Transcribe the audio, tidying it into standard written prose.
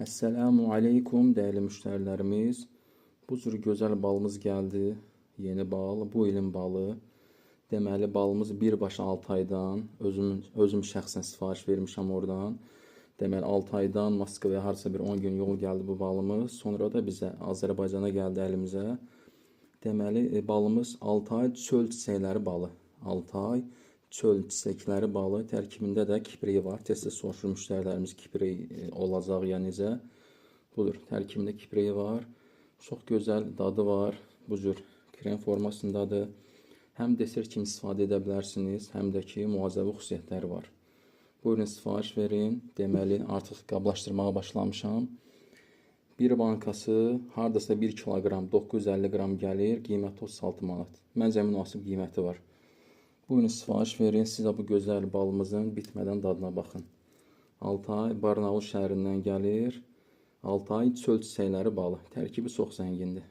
Esselamu aleykum değerli müşterilerimiz. Bu cür gözəl balımız gəldi. Yeni bal, bu ilin balı. Deməli balımız birbaşa Altaydan, özüm şəxsən sifariş vermişəm oradan. Deməli Altaydan Moskvaya harca bir 10 gün yol gəldi bu balımız. Sonra da bizə Azərbaycana gəldi əlimizə. Deməli balımız Altay çöl çiçəkləri balı. Altay çöl çiçəkləri balı. Tərkibində də kipriyi var. Tez-tez soruşur müştərilərimiz kipriyi olacaq ya necə. Budur. Tərkibində kipriyi var. Çox gözəl dadı var. Bu cür krem formasındadır. Həm desert kimi istifadə edə bilərsiniz, həm də ki müalicəvi xüsusiyyətləri var. Buyurun sifariş verin. Deməli artıq qablaşdırmağa başlamışam. Bir bankası hardasa 1 kiloqram 950 qram gəlir. Qiyməti 36 manat. Məncə münasib qiyməti var. Buyurun sifariş verin. Sizə bu gözəl balımızın bitmədən dadına baxın. Altay Barnaul şəhərindən gəlir. Altay çöl çiçəkləri balı. Tərkibi çox zəngindir.